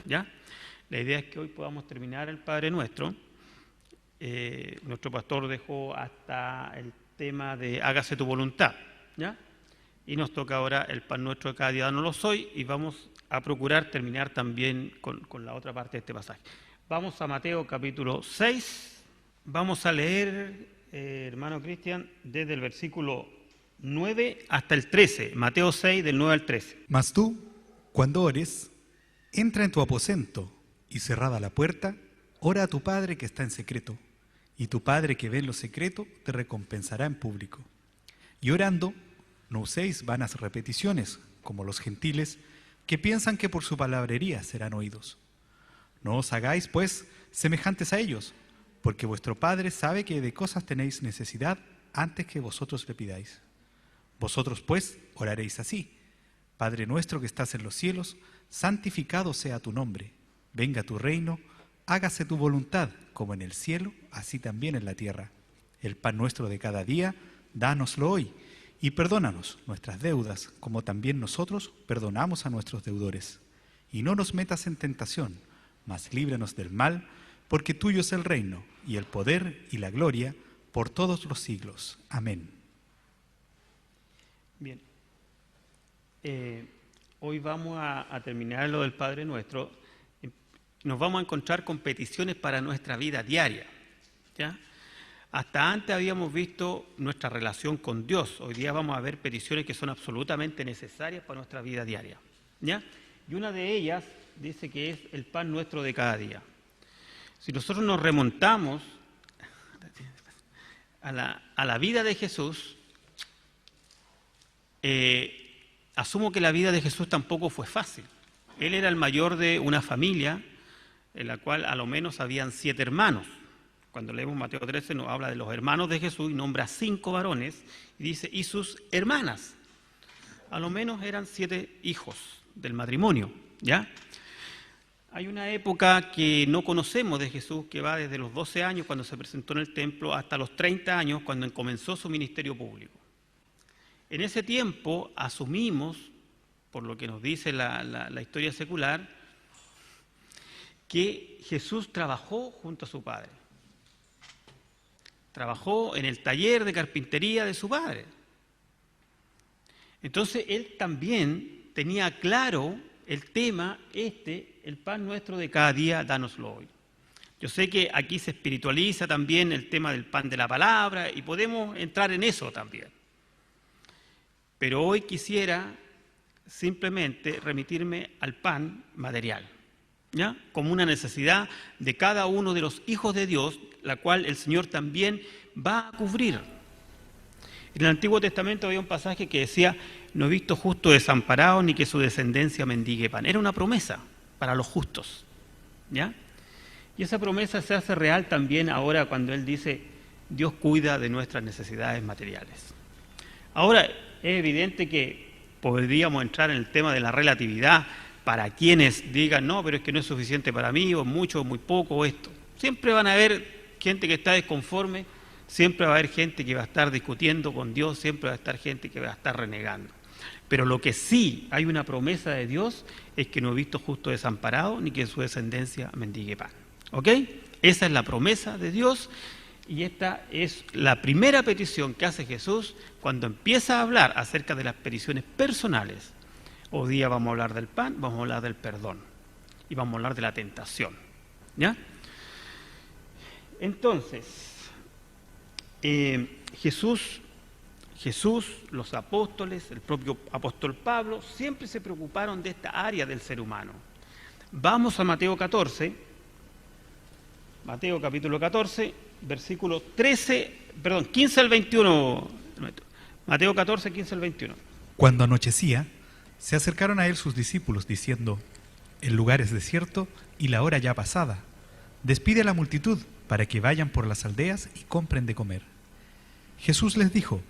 ¿ya? La idea es que hoy podamos terminar el Padre Nuestro. Nuestro pastor dejó hasta el tema de hágase tu voluntad, ¿ya? Y nos toca ahora el pan nuestro de cada día, danoslo hoy, y vamos a procurar terminar también con la otra parte de este pasaje. Vamos a Mateo capítulo 6, vamos a leer, hermano Cristian, desde el versículo 9 hasta el 13, Mateo 6 del 9 al 13. Mas tú, cuando ores, entra en tu aposento y cerrada la puerta, ora a tu Padre que está en secreto, y tu Padre que ve en lo secreto te recompensará en público. Y orando, no uséis vanas repeticiones, como los gentiles, que piensan que por su palabrería serán oídos. No os hagáis, pues, semejantes a ellos, porque vuestro Padre sabe que de cosas tenéis necesidad antes que vosotros le pidáis. Vosotros, pues, oraréis así: Padre nuestro que estás en los cielos, santificado sea tu nombre. Venga tu reino, hágase tu voluntad, como en el cielo, así también en la tierra. El pan nuestro de cada día, dánoslo hoy, y perdónanos nuestras deudas, como también nosotros perdonamos a nuestros deudores. Y no nos metas en tentación, mas líbranos del mal, porque tuyo es el reino, y el poder, y la gloria, por todos los siglos. Amén. Bien. Hoy vamos a terminar lo del Padre Nuestro. Nos vamos a encontrar con peticiones para nuestra vida diaria, ¿ya? Hasta antes habíamos visto nuestra relación con Dios. Hoy día vamos a ver peticiones que son absolutamente necesarias para nuestra vida diaria, ¿ya? Y una de ellas dice que es el pan nuestro de cada día. Si nosotros nos remontamos a la vida de Jesús, asumo que la vida de Jesús tampoco fue fácil. Él era el mayor de una familia en la cual a lo menos habían 7 hermanos. Cuando leemos Mateo 13 nos habla de los hermanos de Jesús y nombra 5 varones y dice, y sus hermanas. A lo menos eran 7 hijos del matrimonio, ¿ya? Hay una época que no conocemos de Jesús que va desde los 12 años cuando se presentó en el templo hasta los 30 años cuando comenzó su ministerio público. En ese tiempo asumimos, por lo que nos dice la historia secular, que Jesús trabajó junto a su padre. Trabajó en el taller de carpintería de su padre. Entonces él también tenía claro el tema el pan nuestro de cada día, dánoslo hoy. Yo sé que aquí se espiritualiza también el tema del pan de la palabra y podemos entrar en eso también. Pero hoy quisiera simplemente remitirme al pan material, ¿ya? Como una necesidad de cada uno de los hijos de Dios, la cual el Señor también va a cubrir. En el Antiguo Testamento había un pasaje que decía, no he visto justo desamparado ni que su descendencia mendigue pan. Era una promesa para los justos, ¿ya? Y esa promesa se hace real también ahora cuando Él dice, Dios cuida de nuestras necesidades materiales. Ahora, es evidente que podríamos entrar en el tema de la relatividad para quienes digan, no, pero es que no es suficiente para mí, o mucho, o muy poco, o esto. Siempre van a haber gente que está desconforme, siempre va a haber gente que va a estar discutiendo con Dios, siempre va a estar gente que va a estar renegando. Pero lo que sí hay una promesa de Dios es que no he visto justo desamparado, ni que su descendencia mendigue pan. ¿Ok? Esa es la promesa de Dios. Y esta es la primera petición que hace Jesús cuando empieza a hablar acerca de las peticiones personales. Hoy día vamos a hablar del pan, vamos a hablar del perdón y vamos a hablar de la tentación, ¿ya? Entonces, Jesús, los apóstoles, el propio apóstol Pablo, siempre se preocuparon de esta área del ser humano. Vamos a Mateo 14, Mateo capítulo 14, versículo 15 al 21. Mateo 14, 15 al 21. Cuando anochecía, se acercaron a él sus discípulos, diciendo, el lugar es desierto y la hora ya pasada. Despide a la multitud para que vayan por las aldeas y compren de comer. Jesús les dijo,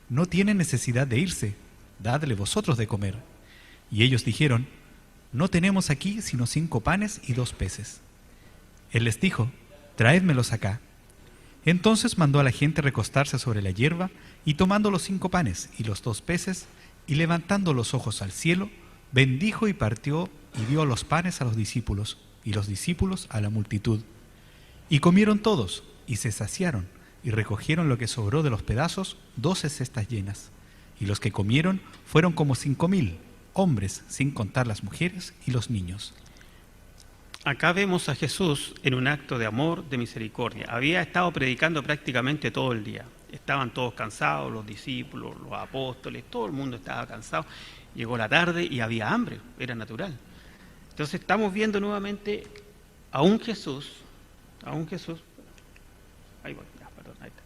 no tienen necesidad de irse, dadle vosotros de comer. Y ellos dijeron, no tenemos aquí sino 5 panes y 2 peces. Él les dijo, traédmelos acá. Entonces mandó a la gente recostarse sobre la hierba, y tomando los 5 panes y los 2 peces, y levantando los ojos al cielo, bendijo y partió y dio los panes a los discípulos, y los discípulos a la multitud. Y comieron todos, y se saciaron, y recogieron lo que sobró de los pedazos, 12 cestas llenas. Y los que comieron fueron como 5.000 hombres, sin contar las mujeres y los niños. Acá vemos a Jesús en un acto de amor, de misericordia. Había estado predicando prácticamente todo el día. Estaban todos cansados, los discípulos, los apóstoles, todo el mundo estaba cansado. Llegó la tarde y había hambre, era natural. Entonces estamos viendo nuevamente a un Jesús, ahí voy, perdón, ahí está.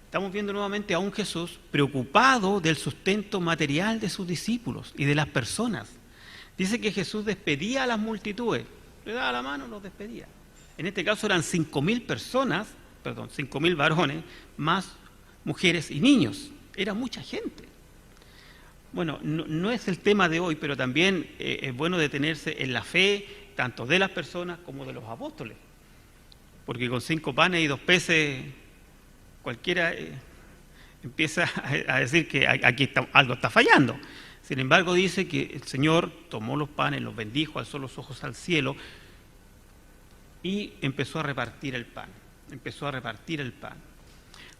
Estamos viendo nuevamente a un Jesús preocupado del sustento material de sus discípulos y de las personas. Dice que Jesús despedía a las multitudes, le daba la mano, los despedía. En este caso eran 5.000 personas, 5.000 varones, más mujeres y niños. Era mucha gente. Bueno, no es el tema de hoy, pero también es bueno detenerse en la fe, tanto de las personas como de los apóstoles. Porque con 5 panes y 2 peces, cualquiera empieza a decir que aquí algo está fallando. Sin embargo, dice que el Señor tomó los panes, los bendijo, alzó los ojos al cielo y empezó a repartir el pan.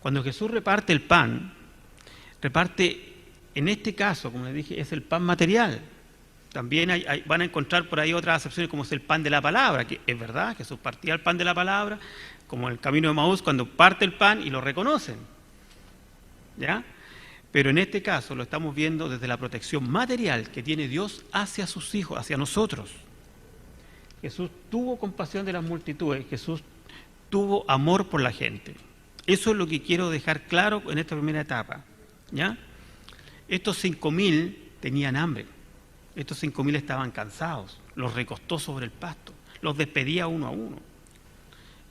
Cuando Jesús reparte el pan, reparte, en este caso, como les dije, es el pan material. También van a encontrar por ahí otras acepciones como es el pan de la palabra, que es verdad, Jesús partía el pan de la palabra, como en el camino de Maús, cuando parte el pan y lo reconocen. ¿Ya? Pero en este caso lo estamos viendo desde la protección material que tiene Dios hacia sus hijos, hacia nosotros. Jesús tuvo compasión de las multitudes, Jesús tuvo amor por la gente. Eso es lo que quiero dejar claro en esta primera etapa. ¿Ya? Estos 5.000 tenían hambre, estos 5.000 estaban cansados, los recostó sobre el pasto, los despedía uno a uno.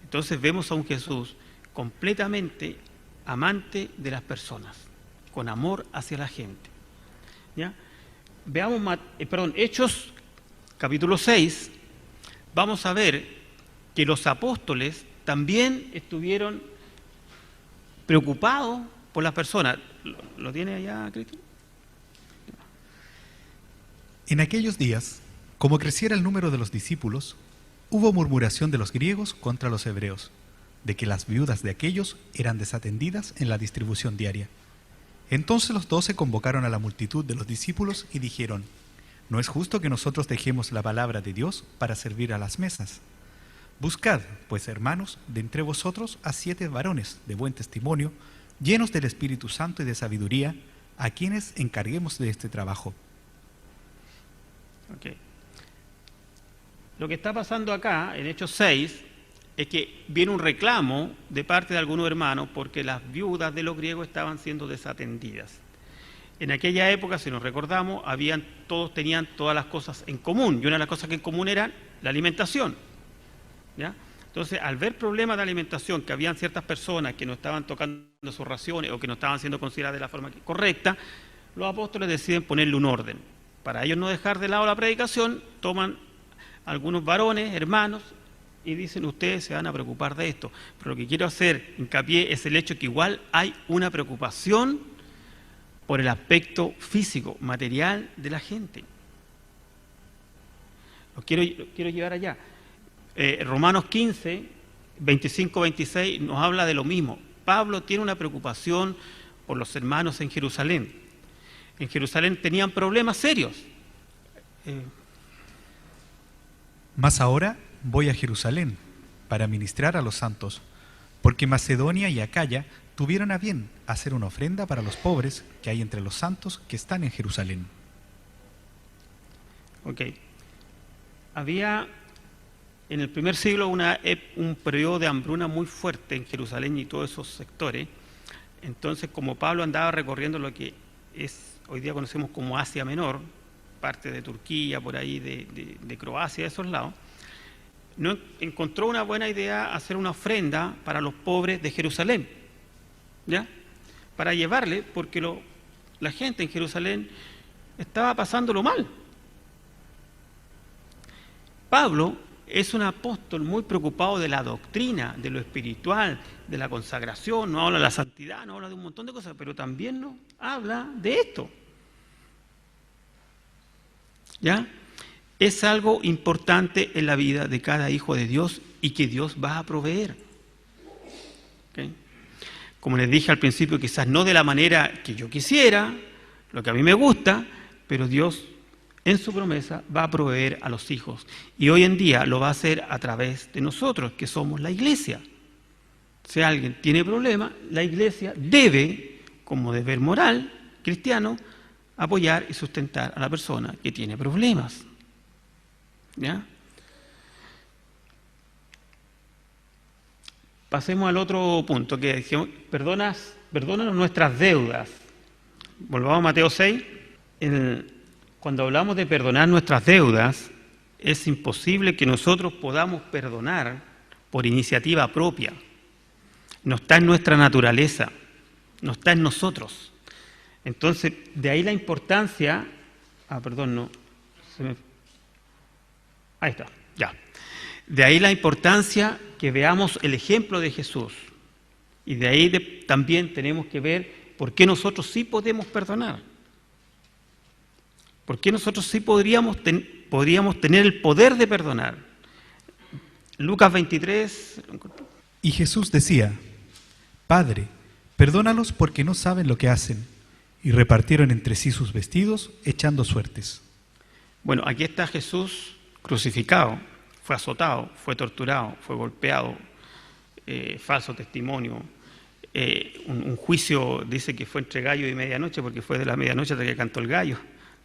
Entonces vemos a un Jesús completamente amante de las personas, con amor hacia la gente. ¿Ya? Veamos, Hechos capítulo 6, vamos a ver que los apóstoles también estuvieron preocupados por las personas. ¿Lo tiene allá, Cristian? En aquellos días, como creciera el número de los discípulos, hubo murmuración de los griegos contra los hebreos, de que las viudas de aquellos eran desatendidas en la distribución diaria. Entonces los 12 convocaron a la multitud de los discípulos y dijeron: no es justo que nosotros dejemos la palabra de Dios para servir a las mesas. Buscad, pues, hermanos, de entre vosotros a 7 varones de buen testimonio, llenos del Espíritu Santo y de sabiduría, a quienes encarguemos de este trabajo. Okay. Lo que está pasando acá, en Hechos 6, es que viene un reclamo de parte de algunos hermanos porque las viudas de los griegos estaban siendo desatendidas. En aquella época, si nos recordamos, todos tenían todas las cosas en común, y una de las cosas que en común era la alimentación. ¿Ya? Entonces, al ver problemas de alimentación, que habían ciertas personas que no estaban tocando sus raciones o que no estaban siendo consideradas de la forma correcta, los apóstoles deciden ponerle un orden. Para ellos no dejar de lado la predicación, toman algunos varones, hermanos, y dicen: ustedes se van a preocupar de esto. Pero lo que quiero hacer hincapié es el hecho que igual hay una preocupación por el aspecto físico, material de la gente. Lo quiero llevar allá. Romanos 15, 25-26 nos habla de lo mismo. Pablo tiene una preocupación por los hermanos en Jerusalén. En Jerusalén tenían problemas serios. Mas ahora voy a Jerusalén para ministrar a los santos, porque Macedonia y Acaya tuvieron a bien hacer una ofrenda para los pobres que hay entre los santos que están en Jerusalén. Ok. Había en el primer siglo un periodo de hambruna muy fuerte en Jerusalén y todos esos sectores. Entonces, como Pablo andaba recorriendo lo que hoy día conocemos como Asia Menor, parte de Turquía, por ahí, de Croacia, de esos lados, no encontró una buena idea hacer una ofrenda para los pobres de Jerusalén, ¿ya? Para llevarle, porque la gente en Jerusalén estaba pasándolo mal. Pablo es un apóstol muy preocupado de la doctrina, de lo espiritual, de la consagración, no habla de la santidad, no habla de un montón de cosas, pero también no habla de esto. ¿Ya? es algo importante en la vida de cada hijo de Dios y que Dios va a proveer. ¿Okay? Como les dije al principio, quizás no de la manera que yo quisiera, lo que a mí me gusta, pero Dios en su promesa va a proveer a los hijos. Y hoy en día lo va a hacer a través de nosotros, que somos la iglesia. Si alguien tiene problemas, la iglesia debe, como deber moral cristiano, apoyar y sustentar a la persona que tiene problemas. ¿Ya? Pasemos al otro punto, que dijimos, perdónanos nuestras deudas. Volvamos a Mateo 6. Cuando hablamos de perdonar nuestras deudas, es imposible que nosotros podamos perdonar por iniciativa propia. No está en nuestra naturaleza, no está en nosotros. Entonces, de ahí la importancia... Ahí está, ya. De ahí la importancia que veamos el ejemplo de Jesús. Y de ahí también tenemos que ver por qué nosotros sí podemos perdonar. ¿Por qué nosotros sí podríamos tener el poder de perdonar? Lucas 23. Y Jesús decía: Padre, perdónalos porque no saben lo que hacen. Y repartieron entre sí sus vestidos, echando suertes. Bueno, aquí está Jesús crucificado, fue azotado, fue torturado, fue golpeado, falso testimonio. Un juicio dice que fue entre gallo y medianoche, porque fue de la medianoche hasta que cantó el gallo.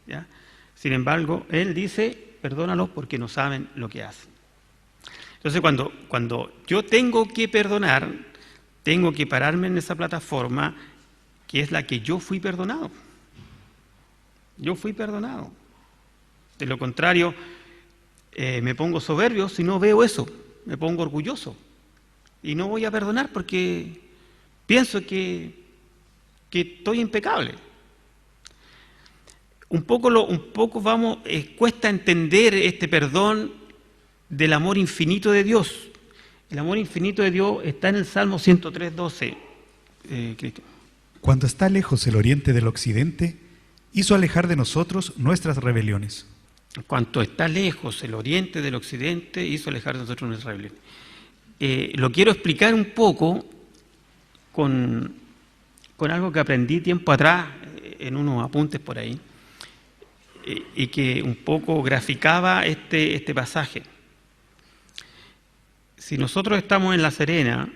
¿Ya? Sin embargo, Él dice, perdónalos porque no saben lo que hacen. Entonces, cuando yo tengo que perdonar, tengo que pararme en esa plataforma que es la que yo fui perdonado. Yo fui perdonado. De lo contrario, me pongo soberbio si no veo eso, me pongo orgulloso. Y no voy a perdonar porque pienso que estoy impecable. Un poco cuesta entender este perdón del amor infinito de Dios. El amor infinito de Dios está en el Salmo 103:12. Cristian. Cuando está lejos el oriente del occidente, hizo alejar de nosotros nuestras rebeliones. Cuanto está lejos el oriente del occidente, hizo alejar de nosotros nuestras rebeliones. Lo quiero explicar un poco con algo que aprendí tiempo atrás en unos apuntes por ahí, y que un poco graficaba este pasaje. Si nosotros estamos en La Serena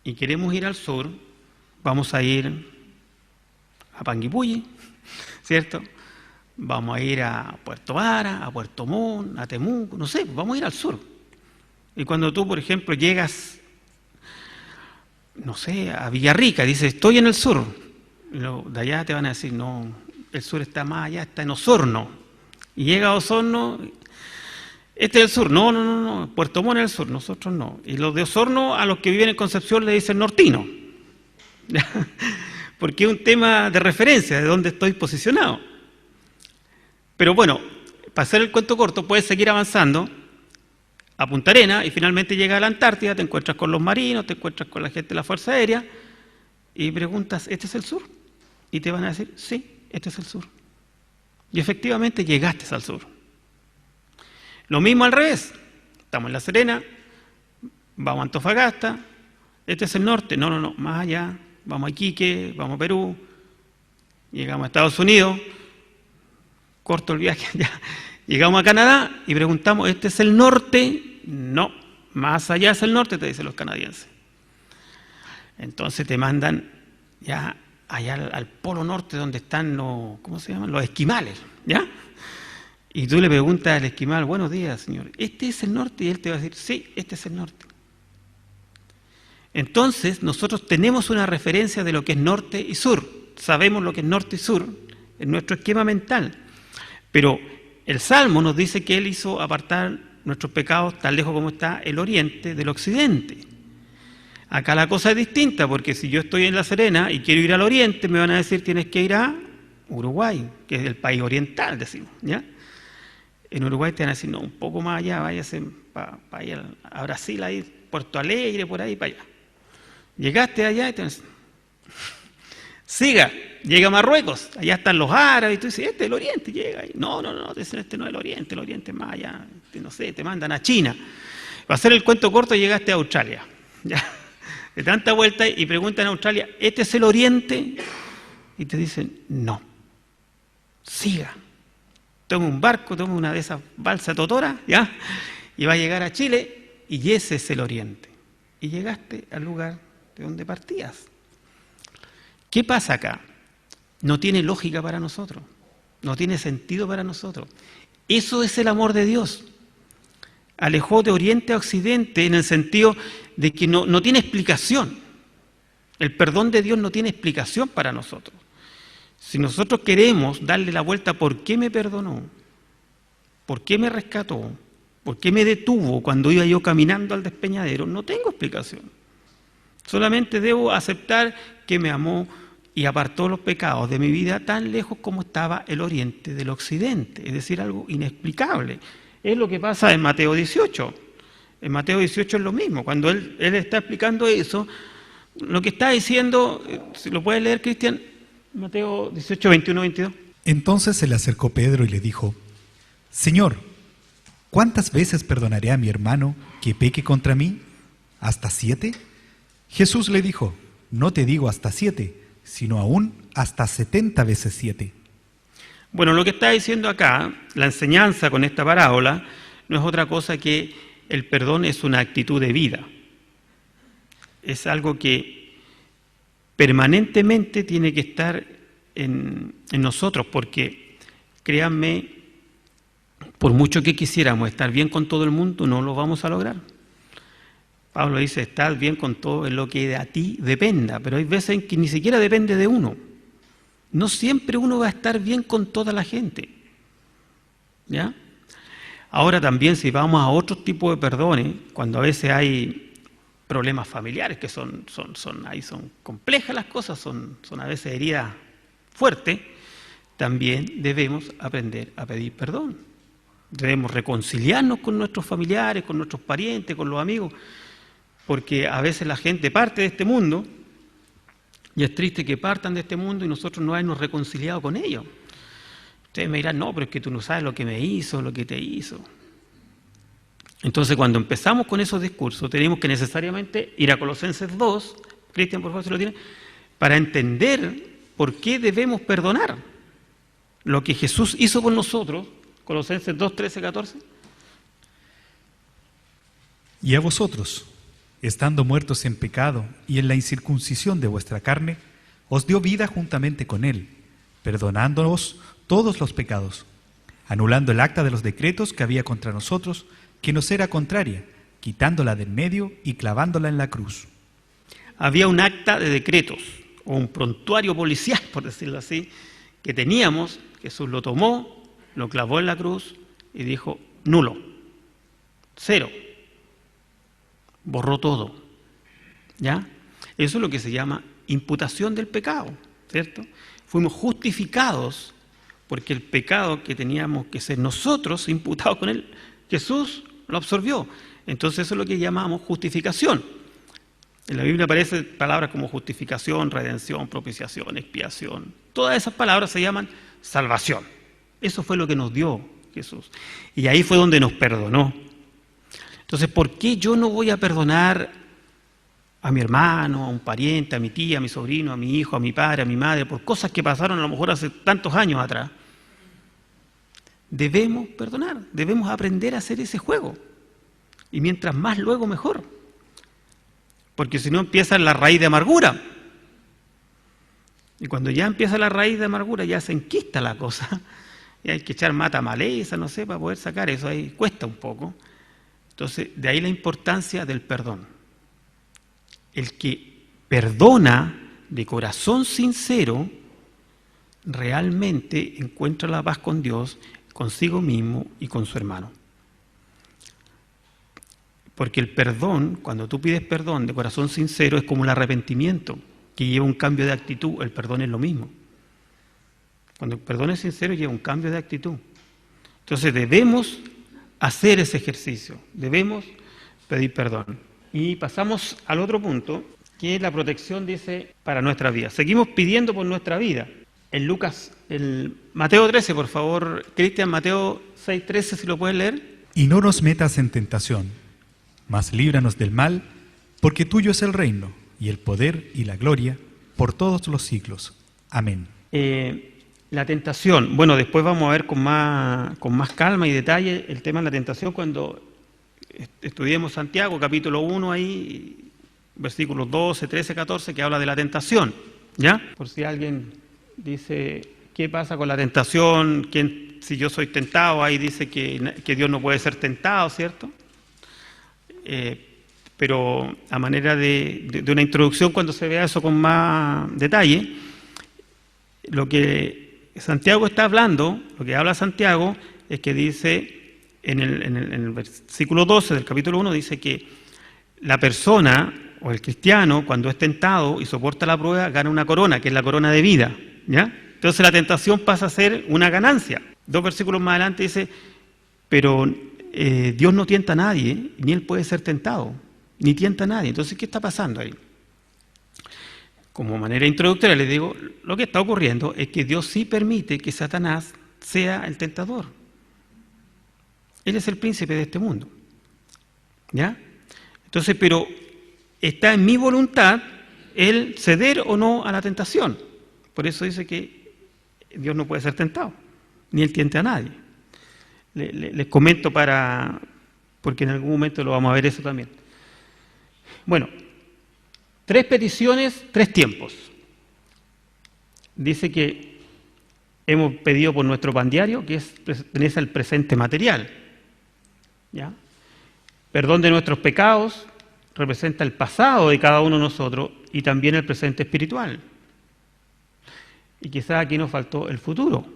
y queremos ir al sur, vamos a ir a Panguipulli, ¿cierto? Vamos a ir a Puerto Vara, a Puerto Montt, a Temuco, no sé, vamos a ir al sur. Y cuando tú, por ejemplo, llegas, no sé, a Villarrica, dices, estoy en el sur, de allá te van a decir, no, el sur está más allá, está en Osorno. Y llega a Osorno, este es el sur, no, Puerto Montt es el sur, nosotros no. Y los de Osorno, a los que viven en Concepción, le dicen nortino. Porque es un tema de referencia, de dónde estoy posicionado. Pero bueno, para hacer el cuento corto, puedes seguir avanzando a Punta Arenas y finalmente llegas a la Antártida, te encuentras con los marinos, te encuentras con la gente de la Fuerza Aérea y preguntas, ¿este es el sur? Y te van a decir, sí, este es el sur. Y efectivamente llegaste al sur. Lo mismo al revés, estamos en La Serena, vamos a Antofagasta, este es el norte, no, más allá, vamos a Iquique, vamos a Perú, llegamos a Estados Unidos, corto el viaje allá, llegamos a Canadá y preguntamos, ¿este es el norte? No, más allá es el norte, te dicen los canadienses. Entonces te mandan ya allá al polo norte donde están los, ¿cómo se llaman? Los esquimales, ¿ya? Y tú le preguntas al esquimal, buenos días, señor, ¿este es el norte? Y él te va a decir, sí, este es el norte. Entonces, nosotros tenemos una referencia de lo que es norte y sur. Sabemos lo que es norte y sur en nuestro esquema mental. Pero el Salmo nos dice que Él hizo apartar nuestros pecados tan lejos como está el oriente del occidente. Acá la cosa es distinta, porque si yo estoy en La Serena y quiero ir al oriente, me van a decir tienes que ir a Uruguay, que es el país oriental, decimos, ¿ya? En Uruguay te van a decir, no, un poco más allá, váyase para allá a Brasil, ahí, Puerto Alegre, por ahí, para allá. Llegaste allá y te van a decir, siga, llega a Marruecos, allá están los árabes, y tú dices, este es el Oriente, llega ahí. No, este no es el Oriente es más allá, no sé, te mandan a China. Para hacer el cuento corto, llegaste a Australia, ¿ya? De tanta vuelta y preguntan a Australia, ¿este es el Oriente? Y te dicen, no, siga. Toma un barco, toma una de esas balsas totoras, ¿ya? Y va a llegar a Chile y ese es el Oriente. Y llegaste al lugar de donde partías. ¿Qué pasa acá? No tiene lógica para nosotros, no tiene sentido para nosotros. Eso es el amor de Dios. Alejó de Oriente a Occidente en el sentido de que no tiene explicación. El perdón de Dios no tiene explicación para nosotros. Si nosotros queremos darle la vuelta, ¿por qué me perdonó? ¿Por qué me rescató? ¿Por qué me detuvo cuando iba yo caminando al despeñadero? No tengo explicación. Solamente debo aceptar que me amó y apartó los pecados de mi vida tan lejos como estaba el Oriente del Occidente. Es decir, algo inexplicable. Es lo que pasa en Mateo 18. En Mateo 18 es lo mismo. Cuando él está explicando eso, lo que está diciendo, si lo puedes leer, Cristian, Mateo 18, 21, 22. Entonces se le acercó Pedro y le dijo, Señor, ¿cuántas veces perdonaré a mi hermano que peque contra mí? ¿Hasta 7? Jesús le dijo, no te digo hasta 7, sino aún hasta 70 veces 7. Bueno, lo que está diciendo acá, la enseñanza con esta parábola, no es otra cosa que el perdón es una actitud de vida. Es algo que permanentemente tiene que estar en nosotros, porque, créanme, por mucho que quisiéramos estar bien con todo el mundo, no lo vamos a lograr. Pablo dice, estad bien con todo en lo que de a ti dependa, pero hay veces en que ni siquiera depende de uno. No siempre uno va a estar bien con toda la gente, ¿ya? Ahora también, si vamos a otro tipo de perdones, cuando a veces hay problemas familiares que son complejas las cosas, son a veces heridas fuertes, también debemos aprender a pedir perdón. Debemos reconciliarnos con nuestros familiares, con nuestros parientes, con los amigos, porque a veces la gente parte de este mundo y es triste que partan de este mundo y nosotros no hayamos reconciliado con ellos. Ustedes me dirán, no, pero es que tú no sabes lo que me hizo, lo que te hizo. Entonces, cuando empezamos con esos discursos, tenemos que necesariamente ir a Colosenses 2, Cristian, por favor, si lo tiene, para entender por qué debemos perdonar lo que Jesús hizo por nosotros, Colosenses 2, 13, 14. Y a vosotros, estando muertos en pecado y en la incircuncisión de vuestra carne, os dio vida juntamente con Él, perdonándonos todos los pecados, anulando el acta de los decretos que había contra nosotros, que nos era contraria, quitándola del medio y clavándola en la cruz. Había un acta de decretos, o un prontuario policial, por decirlo así, que teníamos. Jesús lo tomó, lo clavó en la cruz y dijo, nulo, cero. Borró todo, ¿ya? Eso es lo que se llama imputación del pecado, ¿cierto? Fuimos justificados porque el pecado que teníamos que ser nosotros imputados con él, Jesús lo absorbió. Entonces eso es lo que llamamos justificación. En la Biblia aparecen palabras como justificación, redención, propiciación, expiación. Todas esas palabras se llaman salvación. Eso fue lo que nos dio Jesús. Y ahí fue donde nos perdonó. Entonces, ¿por qué yo no voy a perdonar a mi hermano, a un pariente, a mi tía, a mi sobrino, a mi hijo, a mi padre, a mi madre, por cosas que pasaron a lo mejor hace tantos años atrás? Debemos perdonar, debemos aprender a hacer ese juego. Y mientras más luego, mejor. Porque si no empieza la raíz de amargura. Y cuando ya empieza la raíz de amargura, ya se enquista la cosa. Y hay que echar mata maleza, no sé, para poder sacar eso. Ahí cuesta un poco. Entonces, de ahí la importancia del perdón. El que perdona de corazón sincero, realmente encuentra la paz con Dios, consigo mismo y con su hermano. Porque el perdón, cuando tú pides perdón de corazón sincero, es como el arrepentimiento, que lleva un cambio de actitud. El perdón es lo mismo. Cuando el perdón es sincero, lleva un cambio de actitud. Entonces debemos hacer ese ejercicio, debemos pedir perdón. Y pasamos al otro punto, que es la protección, dice, para nuestra vida. Seguimos pidiendo por nuestra vida. En Lucas, el Mateo 13, por favor, Cristian, Mateo 6:13, si lo puedes leer. Y no nos metas en tentación, mas líbranos del mal, porque tuyo es el reino, y el poder y la gloria, por todos los siglos. Amén. La tentación, bueno, después vamos a ver con más calma y detalle el tema de la tentación cuando estudiemos Santiago, capítulo 1, ahí, versículos 12, 13, 14, que habla de la tentación, ¿ya? Por si alguien dice, ¿qué pasa con la tentación? Si yo soy tentado, ahí dice que Dios no puede ser tentado, ¿cierto? Pero a manera de una introducción, cuando se vea eso con más detalle, lo que Santiago está hablando, lo que habla Santiago, es que dice, en el versículo 12 del capítulo 1, dice que la persona o el cristiano, cuando es tentado y soporta la prueba, gana una corona, que es la corona de vida, ¿ya? Entonces la tentación pasa a ser una ganancia. 2 versículos más adelante dice, pero Dios no tienta a nadie, ni Él puede ser tentado, ni tienta a nadie. Entonces, ¿qué está pasando ahí? Como manera introductoria les digo, lo que está ocurriendo es que Dios sí permite que Satanás sea el tentador. Él es el príncipe de este mundo, ¿ya? Entonces, pero está en mi voluntad el ceder o no a la tentación. Por eso dice que Dios no puede ser tentado, ni Él tiente a nadie. Les comento porque en algún momento lo vamos a ver eso también. Bueno, 3 peticiones, 3 tiempos. Dice que hemos pedido por nuestro pan diario, que pertenece al presente material, ¿ya? Perdón de nuestros pecados representa el pasado de cada uno de nosotros y también el presente espiritual. Y quizás aquí nos faltó el futuro,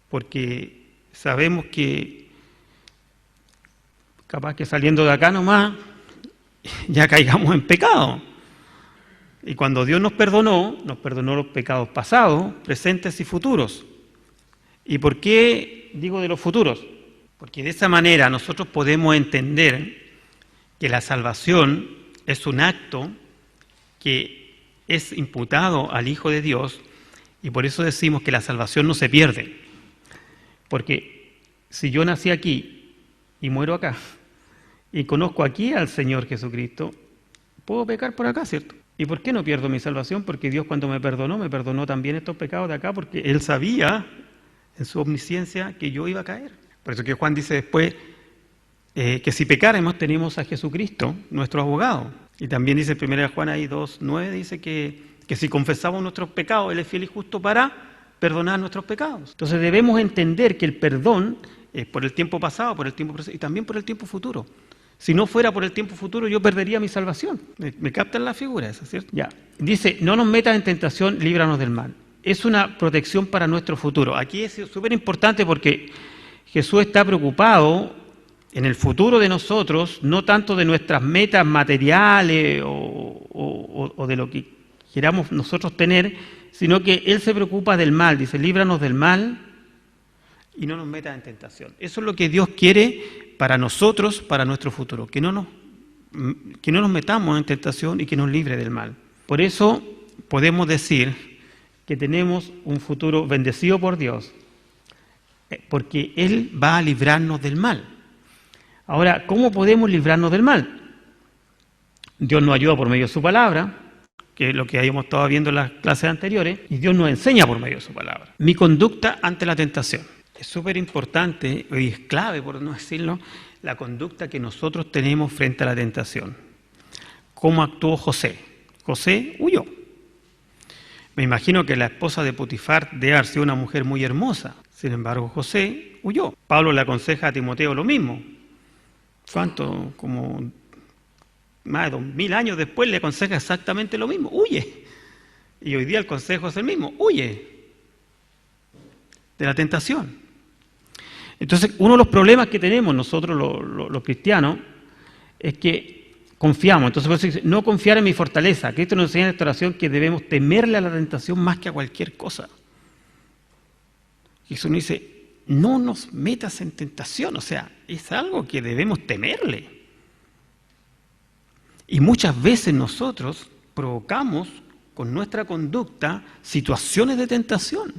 porque sabemos que capaz que saliendo de acá nomás ya caigamos en pecado. Y cuando Dios nos perdonó los pecados pasados, presentes y futuros. ¿Y por qué digo de los futuros? Porque de esa manera nosotros podemos entender que la salvación es un acto que es imputado al Hijo de Dios, y por eso decimos que la salvación no se pierde. Porque si yo nací aquí y muero acá, y conozco aquí al Señor Jesucristo, puedo pecar por acá, ¿cierto? ¿Y por qué no pierdo mi salvación? Porque Dios cuando me perdonó también estos pecados de acá, porque Él sabía en su omnisciencia que yo iba a caer. Por eso que Juan dice después que si pecáramos tenemos a Jesucristo, nuestro abogado. Y también dice en 1 Juan ahí 2:9, dice que si confesamos nuestros pecados, Él es fiel y justo para perdonar nuestros pecados. Entonces debemos entender que el perdón es por el tiempo pasado, por el tiempo presente y también por el tiempo futuro. Si no fuera por el tiempo futuro, yo perdería mi salvación. ¿Me captan la figura esa, cierto? Ya. Dice, no nos metas en tentación, líbranos del mal. Es una protección para nuestro futuro. Aquí es súper importante porque Jesús está preocupado en el futuro de nosotros, no tanto de nuestras metas materiales o de lo que queramos nosotros tener, sino que Él se preocupa del mal. Dice, líbranos del mal y no nos metas en tentación. Eso es lo que Dios quiere para nosotros, para nuestro futuro, que no nos metamos en tentación y que nos libre del mal. Por eso podemos decir que tenemos un futuro bendecido por Dios, porque Él va a librarnos del mal. Ahora, ¿cómo podemos librarnos del mal? Dios nos ayuda por medio de su palabra, que es lo que habíamos estado viendo en las clases anteriores, y Dios nos enseña por medio de su palabra. Mi conducta ante la tentación. Es súper importante, y es clave, por no decirlo, la conducta que nosotros tenemos frente a la tentación. ¿Cómo actuó José? José huyó. Me imagino que la esposa de Potifar debe haber sido una mujer muy hermosa. Sin embargo, José huyó. Pablo le aconseja a Timoteo lo mismo. ¿Cuánto? Como más de 2000 años después le aconseja exactamente lo mismo. Huye. Y hoy día el consejo es el mismo. Huye de la tentación. Entonces, uno de los problemas que tenemos nosotros los cristianos es que confiamos. Entonces, por eso dice, no confiar en mi fortaleza. Cristo nos enseña en esta oración que debemos temerle a la tentación más que a cualquier cosa. Jesús nos dice, no nos metas en tentación. O sea, es algo que debemos temerle. Y muchas veces nosotros provocamos con nuestra conducta situaciones de tentación.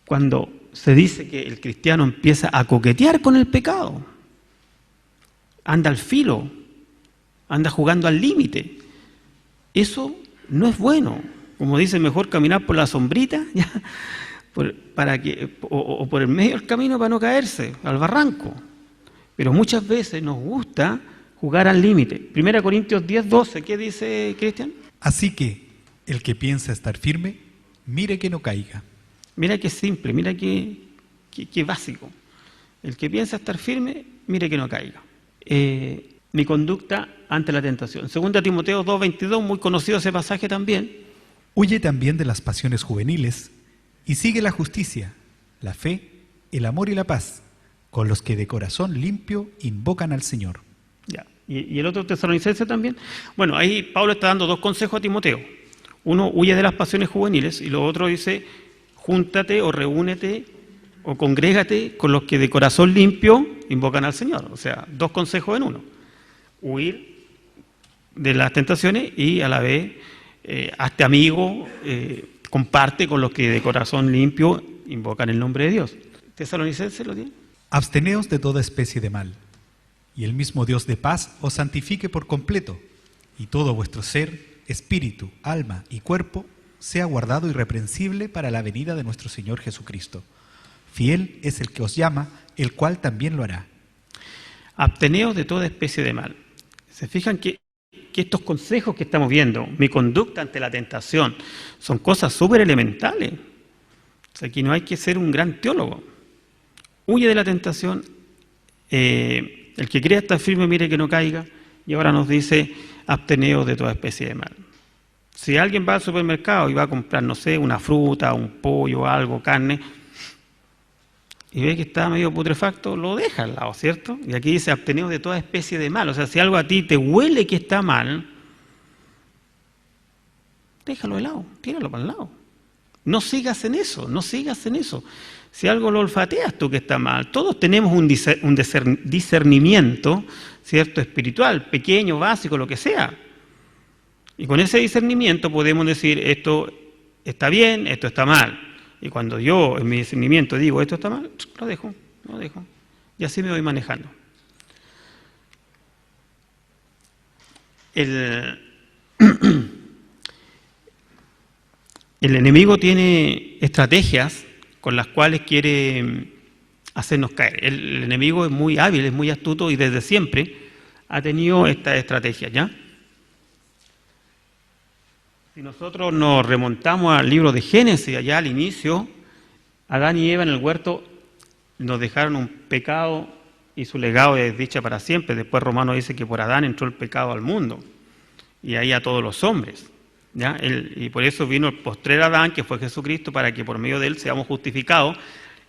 Cuando se dice que el cristiano empieza a coquetear con el pecado, anda al filo, anda jugando al límite, eso no es bueno. Como dice, mejor caminar por la sombrita ¿ya? O por el medio del camino para no caerse al barranco. Pero muchas veces nos gusta jugar al límite. 1 Corintios 10:12, ¿qué dice Cristian? Así que el que piensa estar firme, mire que no caiga. Mira qué simple, mira qué básico. El que piensa estar firme, mire que no caiga. Mi conducta ante la tentación. 2 Timoteo 2:22, muy conocido ese pasaje también. Huye también de las pasiones juveniles y sigue la justicia, la fe, el amor y la paz, con los que de corazón limpio invocan al Señor. Ya. ¿Y el otro tesalonicense también? Bueno, ahí Pablo está dando dos consejos a Timoteo. Uno, huye de las pasiones juveniles, y lo otro dice, júntate o reúnete o congrégate con los que de corazón limpio invocan al Señor. O sea, dos consejos en uno. Huir de las tentaciones y a la vez hazte amigo, comparte con los que de corazón limpio invocan el nombre de Dios. ¿Tesalonicense lo tiene? Absteneos de toda especie de mal, y el mismo Dios de paz os santifique por completo, y todo vuestro ser, espíritu, alma y cuerpo sea guardado irreprensible para la venida de nuestro Señor Jesucristo. Fiel es el que os llama, el cual también lo hará. Absteneos de toda especie de mal. ¿Se fijan que estos consejos que estamos viendo, mi conducta ante la tentación, son cosas súper elementales? O sea, aquí no hay que ser un gran teólogo. Huye de la tentación, el que crea estar firme, mire que no caiga, y ahora nos dice, absteneos de toda especie de mal. Si alguien va al supermercado y va a comprar, no sé, una fruta, un pollo, algo, carne, y ve que está medio putrefacto, lo deja al lado, ¿cierto? Y aquí dice, absteneos de toda especie de mal. O sea, si algo a ti te huele que está mal, déjalo de lado, tíralo para el lado. No sigas en eso, no sigas en eso. Si algo lo olfateas tú que está mal, todos tenemos un discernimiento, ¿cierto? Espiritual, pequeño, básico, lo que sea. Y con ese discernimiento podemos decir, esto está bien, esto está mal. Y cuando yo en mi discernimiento digo, esto está mal, lo dejo. Y así me voy manejando. El enemigo tiene estrategias con las cuales quiere hacernos caer. El enemigo es muy hábil, es muy astuto y desde siempre ha tenido esta estrategia, ¿ya? Si nosotros nos remontamos al libro de Génesis, allá al inicio, Adán y Eva en el huerto nos dejaron un pecado y su legado es desdicha para siempre. Después Romano dice que por Adán entró el pecado al mundo y ahí a todos los hombres. ¿Ya? Y por eso vino el postrer Adán, que fue Jesucristo, para que por medio de él seamos justificados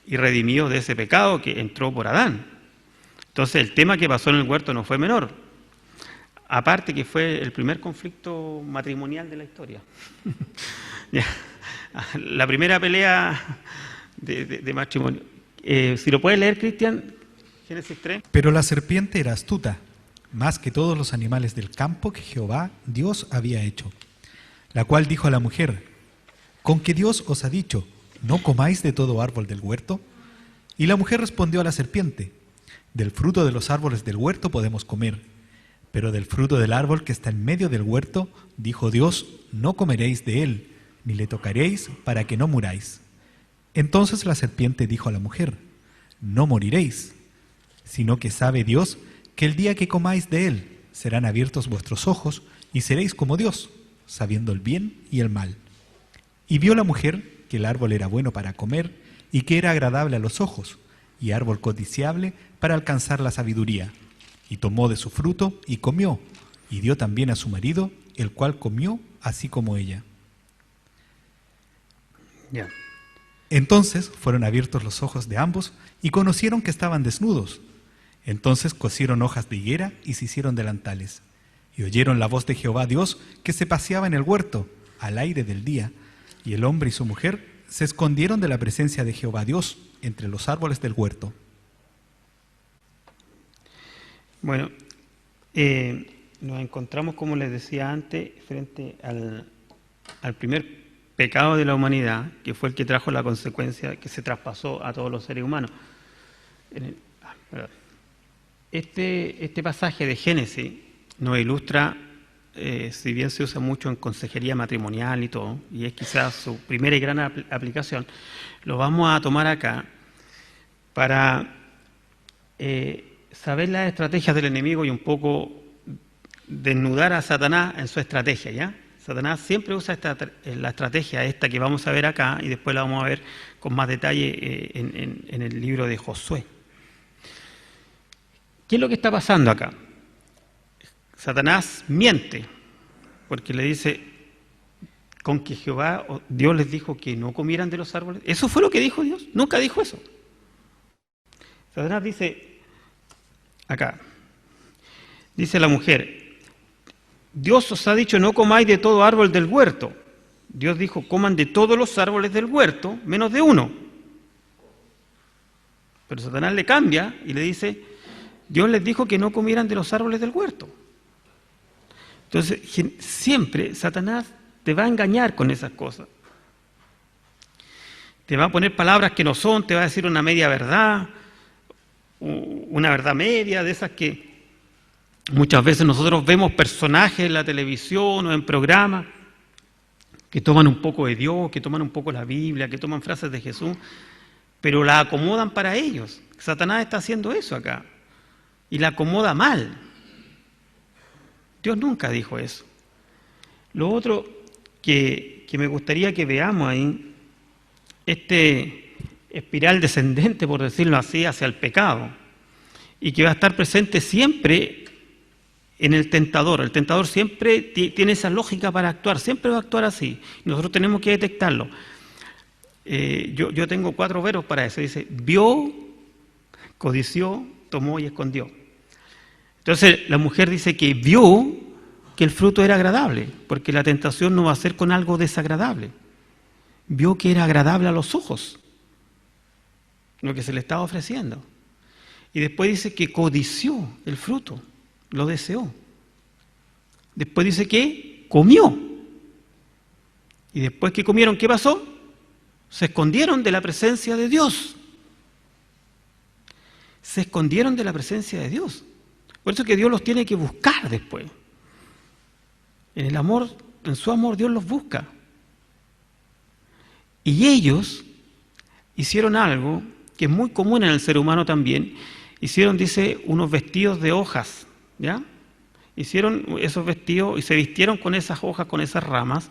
y redimidos de ese pecado que entró por Adán. Entonces el tema que pasó en el huerto no fue menor. Aparte que fue el primer conflicto matrimonial de la historia. La primera pelea de matrimonio. Si lo puedes leer, Cristian, Génesis 3. Pero la serpiente era astuta, más que todos los animales del campo que Jehová, Dios, había hecho. La cual dijo a la mujer, ¿con qué Dios os ha dicho, no comáis de todo árbol del huerto? Y la mujer respondió a la serpiente, del fruto de los árboles del huerto podemos comer, pero del fruto del árbol que está en medio del huerto, dijo Dios, no comeréis de él, ni le tocaréis para que no muráis. Entonces la serpiente dijo a la mujer, no moriréis, sino que sabe Dios que el día que comáis de él serán abiertos vuestros ojos y seréis como Dios, sabiendo el bien y el mal. Y vio la mujer que el árbol era bueno para comer y que era agradable a los ojos, y árbol codiciable para alcanzar la sabiduría. Y tomó de su fruto y comió, y dio también a su marido, el cual comió así como ella. Ya. Entonces fueron abiertos los ojos de ambos y conocieron que estaban desnudos. Entonces cosieron hojas de higuera y se hicieron delantales. Y oyeron la voz de Jehová Dios que se paseaba en el huerto al aire del día. Y el hombre y su mujer se escondieron de la presencia de Jehová Dios entre los árboles del huerto. Bueno, nos encontramos, como les decía antes, frente al primer pecado de la humanidad, que fue el que trajo la consecuencia que se traspasó a todos los seres humanos. Este pasaje de Génesis nos ilustra, si bien se usa mucho en consejería matrimonial y todo, y es quizás su primera y gran aplicación, lo vamos a tomar acá para saber las estrategias del enemigo y un poco desnudar a Satanás en su estrategia, ¿ya? Satanás siempre usa la estrategia esta que vamos a ver acá y después la vamos a ver con más detalle en el libro de Josué. ¿Qué es lo que está pasando acá? Satanás miente porque le dice con que Jehová, Dios les dijo que no comieran de los árboles. ¿Eso fue lo que dijo Dios? Nunca dijo eso. Satanás dice acá, dice la mujer, Dios os ha dicho no comáis de todo árbol del huerto. Dios dijo coman de todos los árboles del huerto menos de uno. Pero Satanás le cambia y le dice, Dios les dijo que no comieran de los árboles del huerto. Entonces siempre Satanás te va a engañar con esas cosas. Te va a poner palabras que no son, te va a decir una media verdad, una verdad media, de esas que muchas veces nosotros vemos personajes en la televisión o en programas que toman un poco de Dios, que toman un poco la Biblia, que toman frases de Jesús, pero la acomodan para ellos. Satanás está haciendo eso acá y la acomoda mal. Dios nunca dijo eso. Lo otro que me gustaría que veamos ahí, este espiral descendente, por decirlo así, hacia el pecado, y que va a estar presente siempre en el tentador. El tentador siempre tiene esa lógica para actuar, siempre va a actuar así. Nosotros tenemos que detectarlo. Yo tengo 4 verbos para eso. Dice, vio, codició, tomó y escondió. Entonces la mujer dice que vio que el fruto era agradable, porque la tentación no va a ser con algo desagradable. Vio que era agradable a los ojos lo que se le estaba ofreciendo. Y después dice que codició el fruto, lo deseó. Después dice que comió. Y después que comieron, ¿qué pasó? Se escondieron de la presencia de Dios. Se escondieron de la presencia de Dios. Por eso que Dios los tiene que buscar después. En el amor, en su amor, Dios los busca. Y ellos hicieron algo que es muy común en el ser humano también. Hicieron, dice, unos vestidos de hojas, ¿ya? Hicieron esos vestidos y se vistieron con esas hojas, con esas ramas,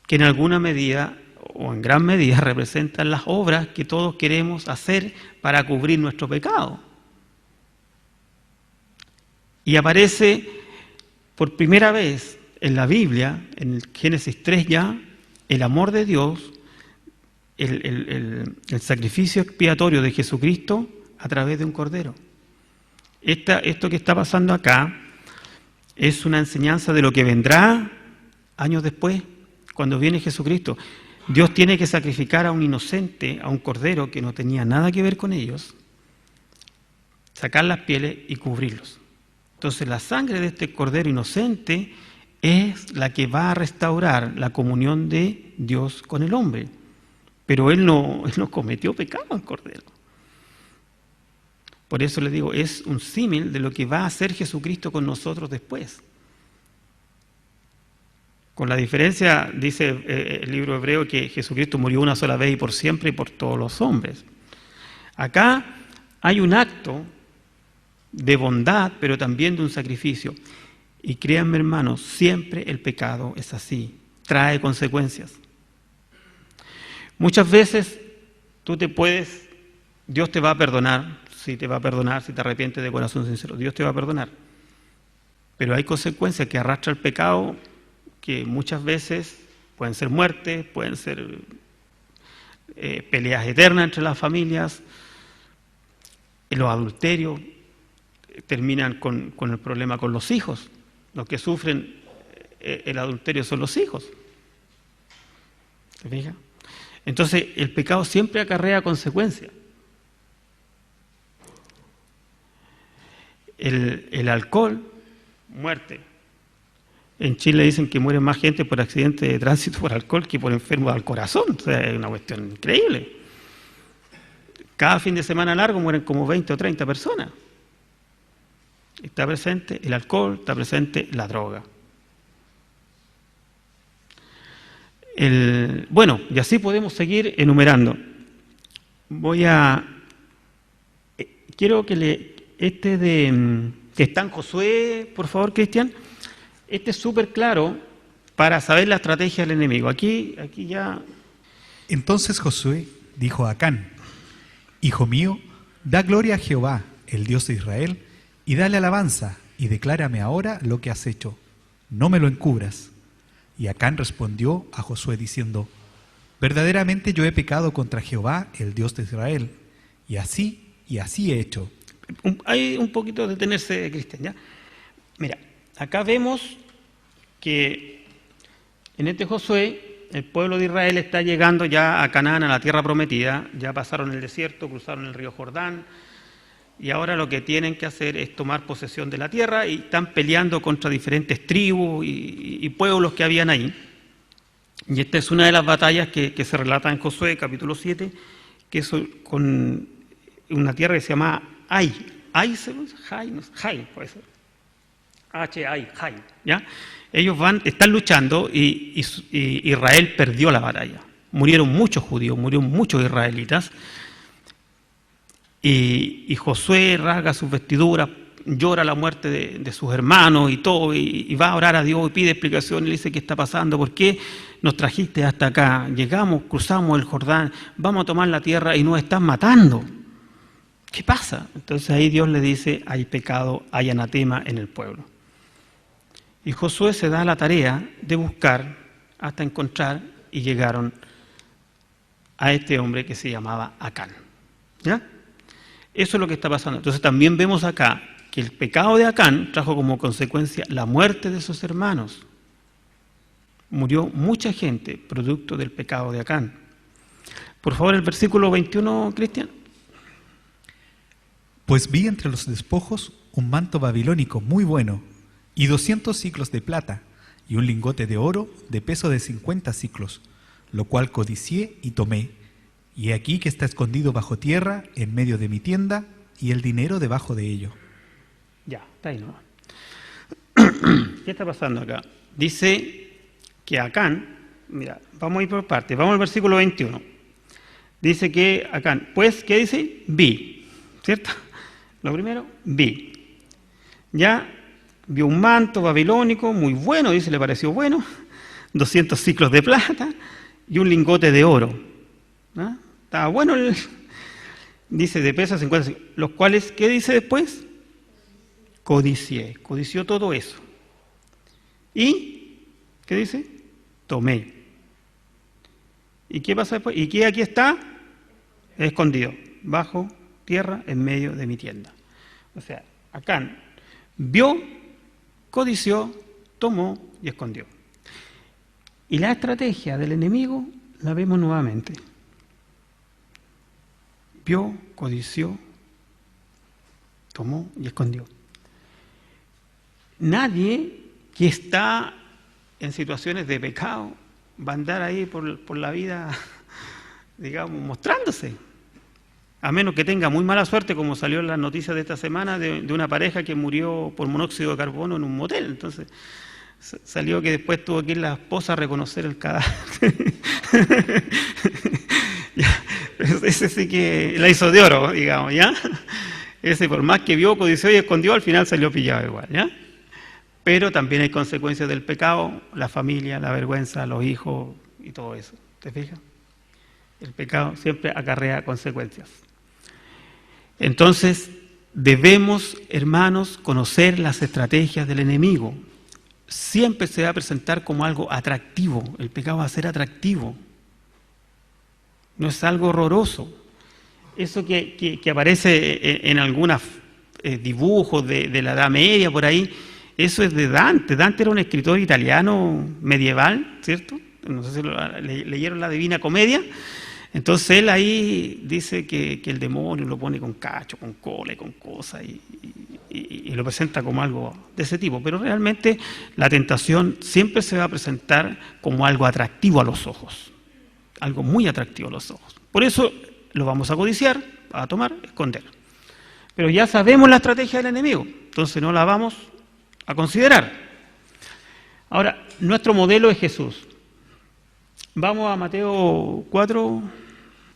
que en alguna medida o en gran medida representan las obras que todos queremos hacer para cubrir nuestro pecado. Y aparece por primera vez en la Biblia, en el Génesis 3 ya, el amor de Dios, el sacrificio expiatorio de Jesucristo a través de un cordero. Esto que está pasando acá es una enseñanza de lo que vendrá años después, cuando viene Jesucristo. Dios tiene que sacrificar a un inocente, a un cordero que no tenía nada que ver con ellos, sacar las pieles y cubrirlos. Entonces la sangre de este cordero inocente es la que va a restaurar la comunión de Dios con el hombre. Pero él no cometió pecado, el cordero. Por eso le digo, es un símil de lo que va a hacer Jesucristo con nosotros después. Con la diferencia, dice el libro hebreo, que Jesucristo murió una sola vez y por siempre y por todos los hombres. Acá hay un acto de bondad, pero también de un sacrificio. Y créanme, hermanos, siempre el pecado es así, trae consecuencias. Muchas veces Dios te va a perdonar, si te arrepientes de corazón sincero, Dios te va a perdonar. Pero hay consecuencias que arrastra el pecado, que muchas veces pueden ser muertes, pueden ser peleas eternas entre las familias, los adulterios terminan con el problema con los hijos. Los que sufren el adulterio son los hijos. ¿Se fija? Entonces el pecado siempre acarrea consecuencias. El alcohol muerte. En Chile dicen que muere más gente por accidente de tránsito por alcohol que por enfermo al corazón. O sea, es una cuestión increíble. Cada fin de semana largo mueren como 20 o 30 personas. Está presente el alcohol, está presente la droga. Bueno, y así podemos seguir enumerando. Quiero que que está en Josué, por favor, Cristian. Este es súper claro para saber la estrategia del enemigo. Aquí ya... Entonces Josué dijo a Acán: Hijo mío, da gloria a Jehová, el Dios de Israel, y dale alabanza, y declárame ahora lo que has hecho. No me lo encubras. Y Acán respondió a Josué diciendo: Verdaderamente yo he pecado contra Jehová, el Dios de Israel, y así he hecho. Hay un poquito de detenerse, Cristian, ¿ya? Mira, acá vemos que en este Josué el pueblo de Israel está llegando ya a Canaán, a la tierra prometida. Ya pasaron el desierto, cruzaron el río Jordán, y ahora lo que tienen que hacer es tomar posesión de la tierra, y están peleando contra diferentes tribus y pueblos que habían ahí. Y esta es una de las batallas que se relata en Josué, capítulo 7, que es con una tierra que se llama Ai, puede ser. H-I, ¿ya? Ellos están luchando y Israel perdió la batalla. Murieron muchos judíos, murieron muchos israelitas. Y Josué rasga sus vestiduras, llora la muerte de sus hermanos y todo, y va a orar a Dios y pide explicación y le dice: ¿qué está pasando? ¿Por qué nos trajiste hasta acá? Llegamos, cruzamos el Jordán, vamos a tomar la tierra y nos están matando. ¿Qué pasa? Entonces ahí Dios le dice: hay pecado, hay anatema en el pueblo. Y Josué se da la tarea de buscar hasta encontrar, y llegaron a este hombre que se llamaba Acán. ¿Ya? Eso es lo que está pasando. Entonces también vemos acá que el pecado de Acán trajo como consecuencia la muerte de sus hermanos. Murió mucha gente producto del pecado de Acán. Por favor, el versículo 21, Cristian. Pues vi entre los despojos un manto babilónico muy bueno, y 200 siclos de plata, y un lingote de oro de peso de 50 siclos, lo cual codicié y tomé. Y he aquí que está escondido bajo tierra en medio de mi tienda, y el dinero debajo de ello. Ya, está ahí nomás. ¿Qué está pasando acá? Dice que Acán, mira, vamos a ir por partes, vamos al versículo 21. Dice que Acán, pues, ¿qué dice? Vi, ¿cierto? Lo primero, vi. Ya vio un manto babilónico muy bueno, dice, le pareció bueno, 200 siclos de plata y un lingote de oro. ¿Ah? Estaba bueno, dice, de peso 50, los cuales, ¿qué dice después? Codicié todo eso. ¿Y qué dice? Tomé. ¿Y qué pasa después? ¿Y qué aquí está? Escondido, bajo tierra, en medio de mi tienda. O sea, Acán vio, codició, tomó y escondió. Y la estrategia del enemigo la vemos nuevamente. Vio, codició, tomó y escondió. Nadie que está en situaciones de pecado va a andar ahí por la vida, digamos, mostrándose. A menos que tenga muy mala suerte, como salió en las noticias de esta semana, de una pareja que murió por monóxido de carbono en un motel. Entonces, salió que después tuvo que ir la esposa a reconocer el cadáver. Ese sí que la hizo de oro, digamos, ¿ya? Ese, por más que vio, codició y escondió, al final salió pillado igual, ¿ya? Pero también hay consecuencias del pecado: la familia, la vergüenza, los hijos y todo eso. ¿Te fijas? El pecado siempre acarrea consecuencias. Entonces, debemos, hermanos, conocer las estrategias del enemigo. Siempre se va a presentar como algo atractivo. El pecado va a ser atractivo. No es algo horroroso. Eso que aparece en algunos dibujos de la Edad Media, por ahí, eso es de Dante. Dante era un escritor italiano medieval, ¿cierto? No sé si leyeron la Divina Comedia. Entonces él ahí dice que el demonio lo pone con cacho, con cola y con cosas, y y lo presenta como algo de ese tipo, pero realmente la tentación siempre se va a presentar como algo atractivo a los ojos, algo muy atractivo a los ojos. Por eso lo vamos a codiciar, a tomar, esconder. Pero ya sabemos la estrategia del enemigo, entonces no la vamos a considerar. Ahora, nuestro modelo es Jesús. Vamos a Mateo 4.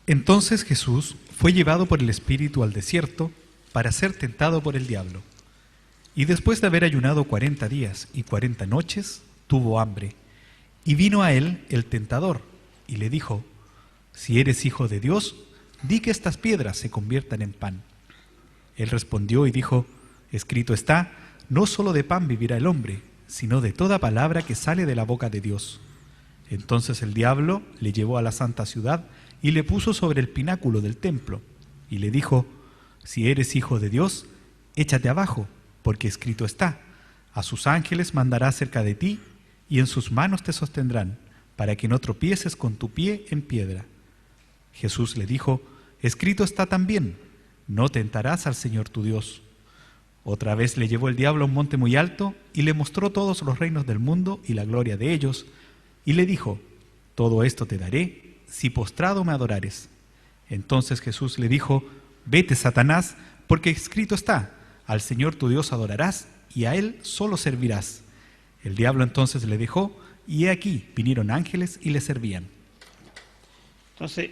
Entonces Jesús fue llevado por el Espíritu al desierto para ser tentado por el diablo. Y después de haber ayunado 40 días y 40 noches, tuvo hambre. Y vino a él el tentador y le dijo: si eres hijo de Dios, di que estas piedras se conviertan en pan. Él respondió y dijo: escrito está, no solo de pan vivirá el hombre, sino de toda palabra que sale de la boca de Dios. Entonces el diablo le llevó a la santa ciudad y le puso sobre el pináculo del templo, y le dijo: si eres hijo de Dios, échate abajo, porque escrito está, a sus ángeles mandará cerca de ti, y en sus manos te sostendrán, para que no tropieces con tu pie en piedra. Jesús le dijo: escrito está también, no tentarás al Señor tu Dios. Otra vez le llevó el diablo a un monte muy alto, y le mostró todos los reinos del mundo y la gloria de ellos, y le dijo: todo esto te daré, si postrado me adorares. Entonces Jesús le dijo: vete, Satanás, porque escrito está, al Señor tu Dios adorarás, y a Él solo servirás. El diablo entonces le dejó, y he aquí vinieron ángeles y le servían. Entonces,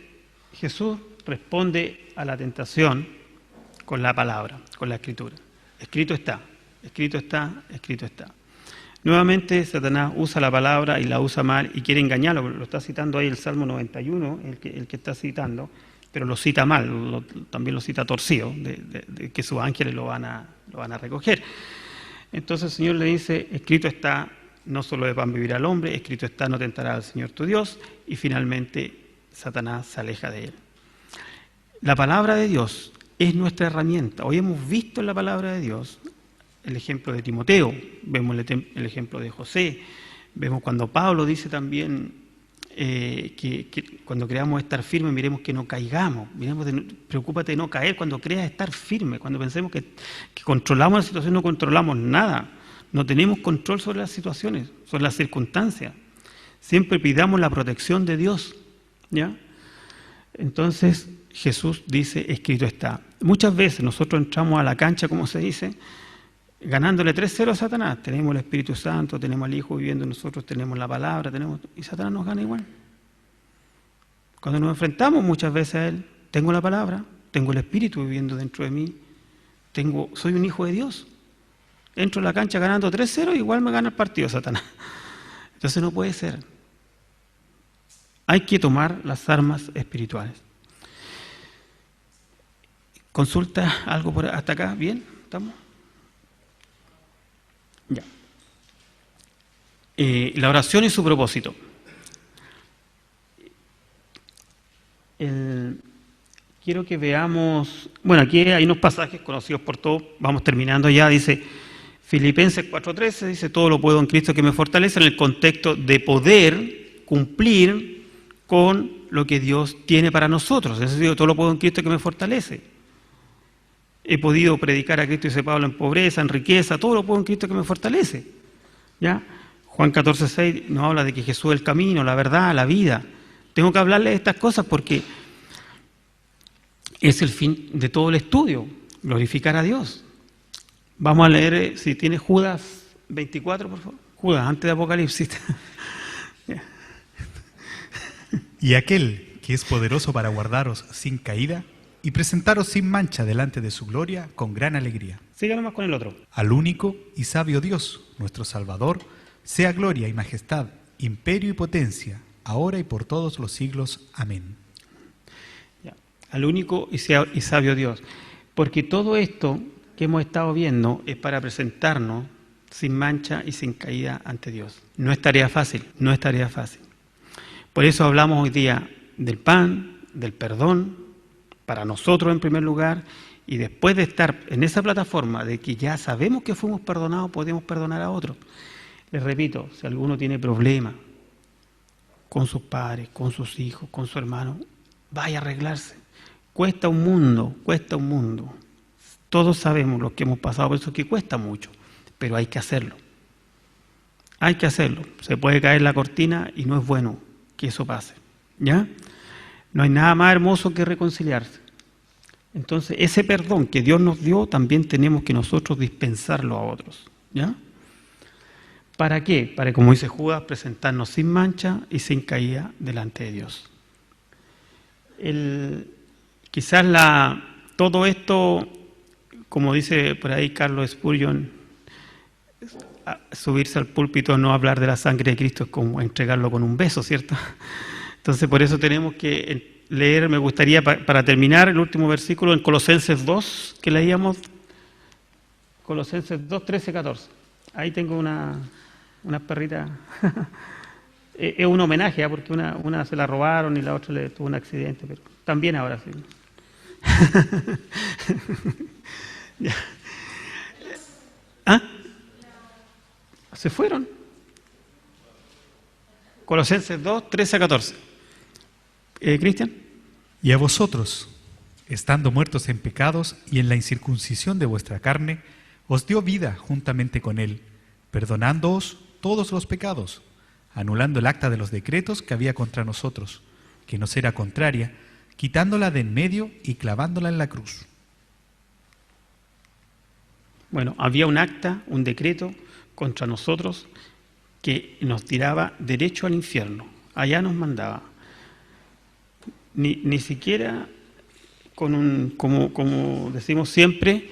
Jesús responde a la tentación con la palabra, con la escritura. Escrito está, escrito está, escrito está. Nuevamente Satanás usa la palabra y la usa mal y quiere engañarlo. Lo está citando ahí el Salmo 91, el que está citando, pero lo cita mal, también lo cita torcido, de que sus ángeles lo van a recoger. Entonces el Señor le dice: escrito está, no solo de pan vivirá el hombre, escrito está, no tentará al Señor tu Dios, y finalmente Satanás se aleja de él. La palabra de Dios es nuestra herramienta. Hoy hemos visto en la palabra de Dios el ejemplo de Timoteo, vemos el ejemplo de José, vemos cuando Pablo dice también que cuando creamos estar firmes, miremos que no caigamos, preocúpate de no caer cuando creas estar firme, cuando pensemos que controlamos la situación, no controlamos nada, no tenemos control sobre las situaciones, sobre las circunstancias, siempre pidamos la protección de Dios, ¿ya? Entonces Jesús dice: escrito está. Muchas veces nosotros entramos a la cancha, como se dice, ganándole 3-0 a Satanás. Tenemos el Espíritu Santo, tenemos al Hijo viviendo en nosotros, tenemos la palabra, y Satanás nos gana igual. Cuando nos enfrentamos muchas veces a Él, tengo la palabra, tengo el Espíritu viviendo dentro de mí, soy un hijo de Dios. Entro a la cancha ganando 3-0 y igual me gana el partido Satanás. Entonces no puede ser. Hay que tomar las armas espirituales. ¿Consulta algo hasta acá? ¿Bien? ¿Estamos? Ya. La oración y su propósito. Quiero que veamos, bueno, aquí hay unos pasajes conocidos por todos, vamos terminando ya, dice Filipenses 4:13, dice: todo lo puedo en Cristo que me fortalece, en el contexto de poder cumplir con lo que Dios tiene para nosotros. Es decir, todo lo puedo en Cristo que me fortalece. He podido predicar a Cristo, dice Pablo, en pobreza, en riqueza, todo lo puedo en Cristo que me fortalece. ¿Ya? Juan 14:6 nos habla de que Jesús es el camino, la verdad, la vida. Tengo que hablarles de estas cosas porque es el fin de todo el estudio, glorificar a Dios. Vamos a leer, si tiene Judas 24, por favor. Judas, antes de Apocalipsis. Y aquel que es poderoso para guardaros sin caída y presentaros sin mancha delante de su gloria con gran alegría. Síganos más con el otro. Al único y sabio Dios, nuestro Salvador, sea gloria y majestad, imperio y potencia, ahora y por todos los siglos. Amén. Ya. Al único y sabio Dios. Porque todo esto que hemos estado viendo es para presentarnos sin mancha y sin caída ante Dios. No es tarea fácil, no es tarea fácil. Por eso hablamos hoy día del pan, del perdón, para nosotros en primer lugar, y después de estar en esa plataforma de que ya sabemos que fuimos perdonados, podemos perdonar a otros. Les repito, si alguno tiene problemas con sus padres, con sus hijos, con su hermano, vaya a arreglarse. Cuesta un mundo, cuesta un mundo. Todos sabemos lo que hemos pasado, por eso es que cuesta mucho, pero hay que hacerlo. Hay que hacerlo. Se puede caer la cortina y no es bueno que eso pase, ¿ya? No hay nada más hermoso que reconciliarse. Entonces, ese perdón que Dios nos dio, también tenemos que nosotros dispensarlo a otros, ¿ya? ¿Para qué? Para, como dice Judas, presentarnos sin mancha y sin caída delante de Dios. Quizás todo esto, como dice por ahí Carlos Spurgeon, subirse al púlpito, no hablar de la sangre de Cristo es como entregarlo con un beso, ¿cierto? Entonces por eso tenemos que leer, me gustaría para terminar el último versículo en Colosenses 2, que leíamos, Colosenses 2, 13, 14. Ahí tengo una perrita, es un homenaje, porque una se la robaron y la otra le tuvo un accidente, pero también ahora sí. ¿Ah? Se fueron. Colosenses 2, 13 a 14. ¿Cristian? Y a vosotros, estando muertos en pecados y en la incircuncisión de vuestra carne, os dio vida juntamente con él, perdonándoos todos los pecados, anulando el acta de los decretos que había contra nosotros, que nos era contraria, quitándola de en medio y clavándola en la cruz. Bueno, había un acta, un decreto contra nosotros que nos tiraba derecho al infierno. Allá nos mandaba. Ni siquiera como decimos siempre,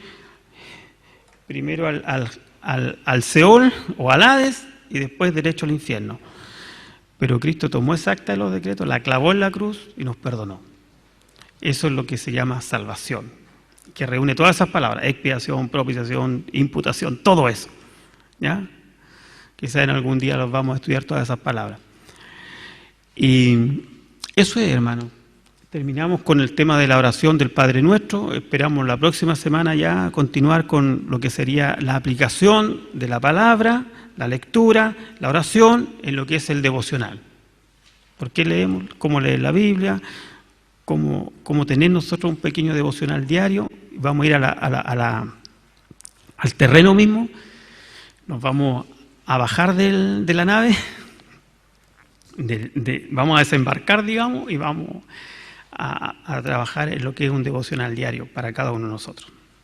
primero al Seol o al Hades y después derecho al infierno. Pero Cristo tomó esa acta de los decretos, la clavó en la cruz y nos perdonó. Eso es lo que se llama salvación, que reúne todas esas palabras: expiación, propiciación, imputación, todo eso, ¿ya? Quizá en algún día los vamos a estudiar todas esas palabras. Y eso es, hermano. Terminamos con el tema de la oración del Padre Nuestro. Esperamos la próxima semana ya continuar con lo que sería la aplicación de la palabra, la lectura, la oración en lo que es el devocional. ¿Por qué leemos? ¿Cómo leer la Biblia? ¿Cómo tener nosotros un pequeño devocional diario? Vamos a ir al terreno mismo. Nos vamos a bajar de la nave. Vamos a desembarcar, digamos, y vamos a trabajar en lo que es un devocional diario para cada uno de nosotros.